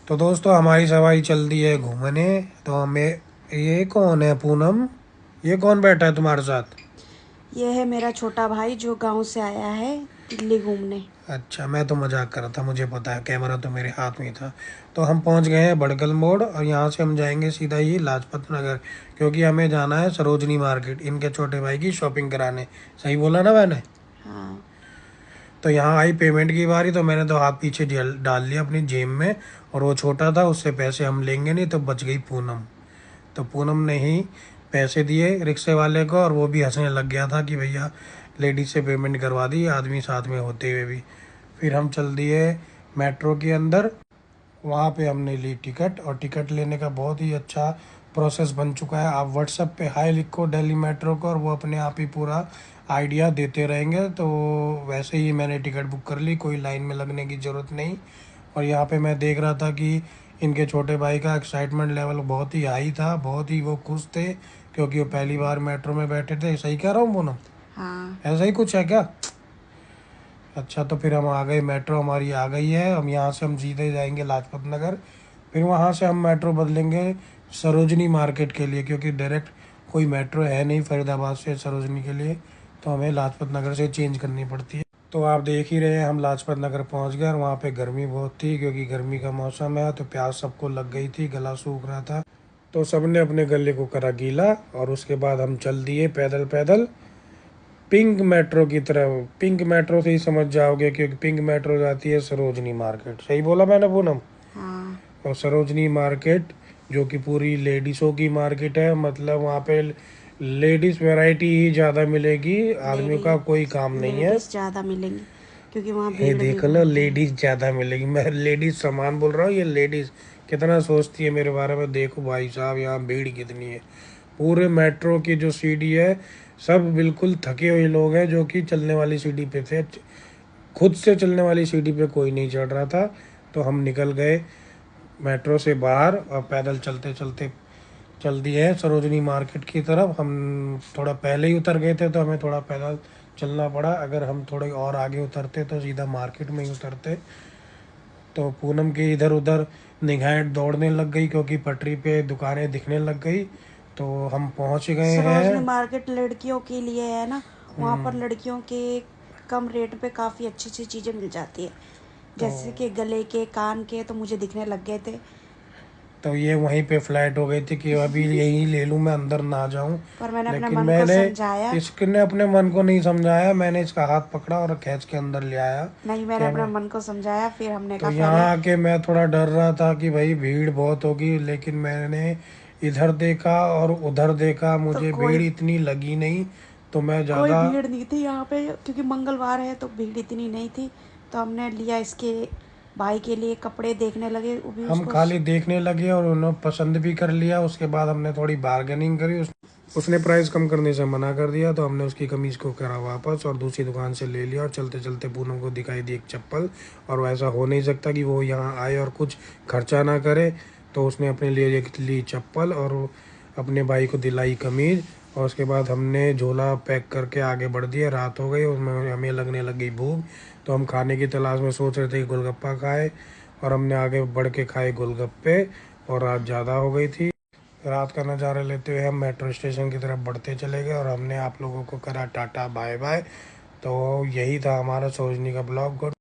तो दोस्तों हमारी सवारी चल दी है घूमने। तो हमें ये कौन है पूनम? ये कौन बैठा है तुम्हारे साथ? ये है मेरा छोटा भाई जो गांव से आया है दिल्ली घूमने। अच्छा, मैं तो मजाक कर रहा था, मुझे पता है, कैमरा तो मेरे हाथ में ही था। तो हम पहुंच गए हैं बड़गल मोड़ और यहाँ से हम जाएंगे सीधा ही लाजपत नगर, क्योंकि हमें जाना है सरोजनी मार्केट इनके छोटे भाई की शॉपिंग कराने। सही बोला ना मैंने? हाँ। तो यहाँ आई पेमेंट की बारी, तो मैंने तो हाथ पीछे डाल लिया अपनी जेब में। और वो छोटा था, उससे पैसे हम लेंगे नहीं, तो बच गई पूनम। तो पूनम ने ही पैसे दिए रिक्शे वाले को, और वो भी हंसने लग गया था कि भैया लेडीज से पेमेंट करवा दी, आदमी साथ में होते हुए भी। फिर हम चल दिए मेट्रो के अंदर। वहाँ पे हमने ली टिकट, और टिकट लेने का बहुत ही अच्छा प्रोसेस बन चुका है। आप व्हाट्सएप पे हाय लिखो दिल्ली मेट्रो को, और वो अपने आप ही पूरा आइडिया देते रहेंगे। तो वैसे ही मैंने टिकट बुक कर ली, कोई लाइन में लगने की ज़रूरत नहीं। और यहाँ पे मैं देख रहा था कि इनके छोटे भाई का एक्साइटमेंट लेवल बहुत ही हाई था, बहुत ही वो खुश थे, क्योंकि वो पहली बार मेट्रो में बैठे थे। सही कह रहा हूँ पूनम? हाँ। ऐसा ही कुछ है क्या? अच्छा, तो फिर हम आ गए, मेट्रो हमारी आ गई है। हम यहाँ से हम सीधे जाएंगे लाजपत नगर। फिर वहाँ से हम मेट्रो बदलेंगे सरोजनी मार्केट के लिए, क्योंकि डायरेक्ट कोई मेट्रो है नहीं फरीदाबाद से सरोजनी के लिए। तो हमें लाजपत नगर से चेंज करनी पड़ती है। तो आप देख ही रहे हैं, हम लाजपत नगर पहुँच गए, और वहाँ पे गर्मी बहुत थी, क्योंकि गर्मी का मौसम है। तो प्यास सबको लग गई थी, गला सूख रहा था। तो सबने अपने गले को करा गीला, और उसके बाद हम चल दिए पैदल पैदल पिंक मेट्रो की तरफ। पिंक मेट्रो से ही समझ जाओगे, क्योंकि पिंक मेट्रो जाती है सरोजनी मार्केट। सही बोला मैंने पूनम? हाँ। और सरोजनी मार्केट जो कि पूरी लेडीज़ों की मार्केट है, मतलब वहाँ पे लेडीज़ वैरायटी ही ज़्यादा मिलेगी, आदमियों का कोई काम नहीं है। लेडीज ज़्यादा मिलेंगी क्योंकि वहाँ ये भीड़ भी देख लो, बहुत है। लेडीज़ ज़्यादा मिलेगी। मैं लेडीज़ सामान बोल रहा हूँ, ये लेडीज़ कितना सोचती है मेरे बारे में। देखो भाई साहब, यहाँ भीड़ कितनी है। पूरे मेट्रो की जो सीढ़ी है, सब बिल्कुल थके हुए लोग हैं, जो कि चलने वाली सीढ़ी पे थे। खुद से चलने वाली सीढ़ी पे कोई नहीं चढ़ रहा था। तो हम निकल गए मेट्रो से बाहर, और पैदल चलते चलते चल दिए हैं सरोजनी मार्केट की तरफ। हम थोड़ा पहले ही उतर गए थे, तो हमें थोड़ा पैदल चलना पड़ा। अगर हम थोड़े और आगे उतरते तो सीधा मार्केट में ही उतरते। तो पूनम की इधर उधर निगाहें दौड़ने लग गई, क्योंकि पटरी पे दुकानें दिखने लग गई। तो हम पहुंच गए सरोजनी हैं। मार्केट लड़कियों के लिए है ना। वहाँ पर हम्म, लड़कियों के कम रेट पे काफ़ी अच्छी अच्छी चीज़ें मिल जाती है। तो जैसे कि गले के कान के तो मुझे दिखने लग गए थे। तो ये वहीं पे फ्लैट हो गई थी कि अभी यही ले लूं, मैं अंदर ना जाऊं। पर मैंने अपने लेकिन मन को मैंने समझाया। इसने अपने मन को नहीं समझाया, मैंने इसका हाथ पकड़ा और खींच के अंदर ले आया। नहीं, मैंने कि अपने मैं मन को समझाया, फिर हमने तो कहा यहाँ पहले। आके मैं थोड़ा डर रहा था कि भाई भीड़ बहुत होगी, लेकिन मैंने इधर देखा और उधर देखा, तो मुझे कोई भीड़ इतनी लगी नहीं। तो मैं कोई ज़्यादा, भीड़ नहीं थी यहाँ पे क्योंकि मंगलवार है तो भीड़ इतनी नहीं थी। तो हमने लिया इसके भाई के लिए कपड़े देखने लगे, वो भी हम उसको। खाली देखने लगे और उन्होंने पसंद भी कर लिया। उसके बाद हमने थोड़ी बार्गेनिंग करी, उसने प्राइस कम करने से मना कर दिया। तो हमने उसकी कमीज को करा वापस और दूसरी दुकान से ले लिया, और चलते चलते पूनम को दिखाई दी एक चप्पल। और वैसा हो नहीं सकता कि वो यहाँ आए और कुछ खर्चा ना करे। तो उसने अपने लिए एक ली चप्पल, और अपने भाई को दिलाई कमीज। और उसके बाद हमने झोला पैक करके आगे बढ़ दिया। रात हो गई, उसमें हमें लगने लग गई भूख। तो हम खाने की तलाश में सोच रहे थे कि गोलगप्पा खाए, और हमने आगे बढ़ के खाए गोलगप्पे। और रात ज़्यादा हो गई थी। रात का नज़ारा लेते हुए हम मेट्रो स्टेशन की तरफ बढ़ते चले गए, और हमने आप लोगों को करा टाटा बाय बाय। तो यही था हमारा सोचने का ब्लॉग।